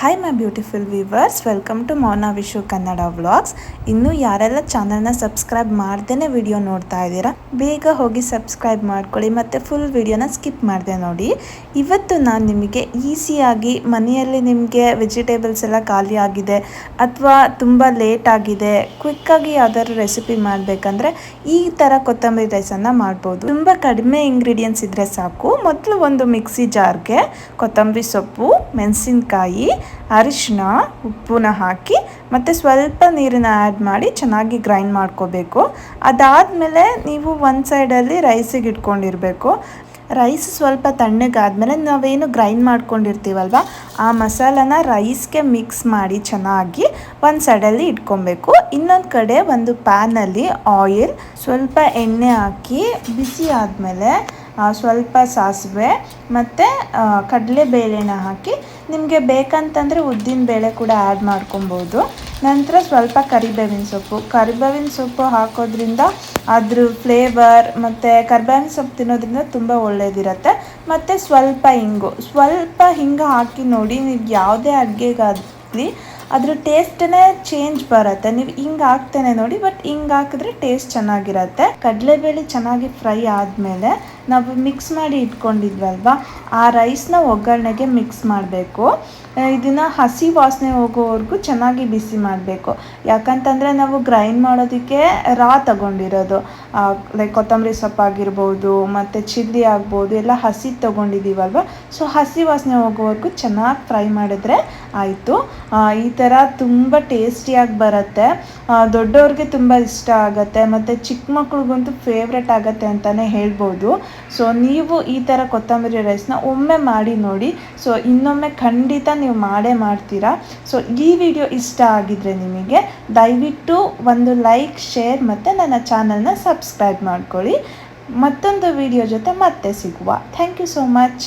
Hi my beautiful viewers, welcome to Mouna Vishu Kannada vlogs. ಇನ್ನೂ ಯಾರೆಲ್ಲ ಚಾನಲ್ನ ಸಬ್ಸ್ಕ್ರೈಬ್ ಮಾಡ್ದೇ ವಿಡಿಯೋ ನೋಡ್ತಾ ಇದ್ದೀರಾ, ಬೇಗ ಹೋಗಿ ಸಬ್ಸ್ಕ್ರೈಬ್ ಮಾಡ್ಕೊಳ್ಳಿ ಮತ್ತು ಫುಲ್ ವಿಡಿಯೋನ ಸ್ಕಿಪ್ ಮಾಡಿದೆ ನೋಡಿ. ಇವತ್ತು ನಾನು ನಿಮಗೆ ಈಸಿಯಾಗಿ ಮನೆಯಲ್ಲಿ ನಿಮಗೆ ವೆಜಿಟೇಬಲ್ಸ್ ಎಲ್ಲ ಖಾಲಿ ಆಗಿದೆ ಅಥವಾ ತುಂಬ ಲೇಟ್ ಆಗಿದೆ, ಕ್ವಿಕ್ಕಾಗಿ ಯಾವ್ದಾದ್ರು ರೆಸಿಪಿ ಮಾಡಬೇಕಂದ್ರೆ ಈ ಥರ ಕೊತ್ತಂಬರಿ ರೈಸನ್ನು ಮಾಡ್ಬೋದು. ತುಂಬ ಕಡಿಮೆ ಇಂಗ್ರೀಡಿಯೆಂಟ್ಸ್ ಇದ್ದರೆ ಸಾಕು. ಮೊದಲು ಒಂದು ಮಿಕ್ಸಿ ಜಾರ್ಗೆ ಕೊತ್ತಂಬರಿ ಸೊಪ್ಪು, ಮೆಣಸಿನ್ಕಾಯಿ, ಅರಿಶಿನ, ಉಪ್ಪನ್ನ ಹಾಕಿ ಮತ್ತು ಸ್ವಲ್ಪ ನೀರನ್ನ ಆ್ಯಡ್ ಮಾಡಿ ಚೆನ್ನಾಗಿ ಗ್ರೈಂಡ್ ಮಾಡ್ಕೋಬೇಕು. ಅದಾದಮೇಲೆ ನೀವು ಒಂದು ಸೈಡಲ್ಲಿ ರೈಸಿಗೆ ಇಟ್ಕೊಂಡಿರಬೇಕು. ರೈಸ್ ಸ್ವಲ್ಪ ತಣ್ಣಗಾದ್ಮೇಲೆ ನಾವೇನು ಗ್ರೈಂಡ್ ಮಾಡ್ಕೊಂಡಿರ್ತೀವಲ್ವ, ಆ ಮಸಾಲಾನ ರೈಸ್ಗೆ ಮಿಕ್ಸ್ ಮಾಡಿ ಚೆನ್ನಾಗಿ ಒಂದು ಸೈಡಲ್ಲಿ ಇಟ್ಕೊಬೇಕು. ಇನ್ನೊಂದು ಕಡೆ ಒಂದು ಪ್ಯಾನಲ್ಲಿ ಆಯಿಲ್, ಸ್ವಲ್ಪ ಎಣ್ಣೆ ಹಾಕಿ ಬಿಸಿ ಆದಮೇಲೆ ಸ್ವಲ್ಪ ಸಾಸಿವೆ ಮತ್ತು ಕಡಲೆಬೇಳೆನ ಹಾಕಿ, ನಿಮಗೆ ಬೇಕಂತಂದರೆ ಉದ್ದಿನ ಬೇಳೆ ಕೂಡ ಆ್ಯಡ್ ಮಾಡ್ಕೊಬೋದು. ನಂತರ ಸ್ವಲ್ಪ ಕರಿಬೇವಿನ ಸೊಪ್ಪು ಹಾಕೋದ್ರಿಂದ ಅದ್ರ ಫ್ಲೇವರ್ ಮತ್ತು ಕರಿಬೇವಿನ ಸೊಪ್ಪು ತಿನ್ನೋದ್ರಿಂದ ತುಂಬ ಒಳ್ಳೆಯದಿರುತ್ತೆ. ಮತ್ತು ಸ್ವಲ್ಪ ಹಿಂಗು ಹಾಕಿ ನೋಡಿ, ನೀವು ಯಾವುದೇ ಅಡುಗೆಗಾಗಲಿ ಅದ್ರ ಟೇಸ್ಟೇ ಚೇಂಜ್ ಬರುತ್ತೆ. ನೀವು ಹಿಂಗೆ ಹಾಕ್ತೇನೆ ನೋಡಿ, ಬಟ್ ಹಿಂಗೆ ಹಾಕಿದ್ರೆ ಟೇಸ್ಟ್ ಚೆನ್ನಾಗಿರುತ್ತೆ. ಕಡಲೆಬೇಳೆ ಚೆನ್ನಾಗಿ ಫ್ರೈ ಆದಮೇಲೆ ನಾವು ಮಿಕ್ಸ್ ಮಾಡಿ ಇಟ್ಕೊಂಡಿದ್ವಲ್ವ, ಆ ರೈಸ್ನ ಒಗ್ಗರಣೆಗೆ ಮಿಕ್ಸ್ ಮಾಡಬೇಕು. ಇದನ್ನು ಹಸಿ ವಾಸನೆ ಹೋಗೋವರೆಗೂ ಚೆನ್ನಾಗಿ ಬಿಸಿ ಮಾಡಬೇಕು. ಯಾಕಂತಂದರೆ ನಾವು ಗ್ರೈಂಡ್ ಮಾಡೋದಕ್ಕೆ ತಗೊಂಡಿರೋದು, ಲೈಕ್ ಕೊತ್ತಂಬರಿ ಸೊಪ್ಪಾಗಿರ್ಬೋದು ಮತ್ತು ಚಿಲ್ಲಿ ಆಗ್ಬೋದು, ಎಲ್ಲ ಹಸಿ ತೊಗೊಂಡಿದ್ದೀವಲ್ವ. ಸೊ ಹಸಿ ವಾಸನೆ ಹೋಗೋವರೆಗೂ ಚೆನ್ನಾಗಿ ಫ್ರೈ ಮಾಡಿದ್ರೆ ಆಯಿತು. ಈ ಥರ ತುಂಬ ಟೇಸ್ಟಿಯಾಗಿ ಬರುತ್ತೆ. ದೊಡ್ಡವ್ರಿಗೆ ತುಂಬ ಇಷ್ಟ ಆಗುತ್ತೆ ಮತ್ತು ಚಿಕ್ಕ ಮಕ್ಳಿಗಂತೂ ಫೇವ್ರೆಟ್ ಆಗುತ್ತೆ ಅಂತಲೇ ಹೇಳ್ಬೋದು. ಸೊ ನೀವು ಈ ಥರ ಕೊತ್ತಂಬರಿ ರೈಸ್ನ ಒಮ್ಮೆ ಮಾಡಿ ನೋಡಿ. ಸೊ ಇನ್ನೊಮ್ಮೆ ಖಂಡಿತ ನೀವು ಮಾಡ್ತೀರಾ. ಸೊ ಈ ವಿಡಿಯೋ ಇಷ್ಟ ಆಗಿದ್ರೆ ನಿಮಗೆ ದಯವಿಟ್ಟು ಒಂದು ಲೈಕ್, ಶೇರ್ ಮತ್ತು ನನ್ನ ಚಾನಲ್ನ ಸಬ್ಸ್ಕ್ರೈಬ್ ಮಾಡ್ಕೊಳ್ಳಿ. ಮತ್ತೊಂದು ವಿಡಿಯೋ ಜೊತೆ ಮತ್ತೆ ಸಿಗುವ. Thank you so much.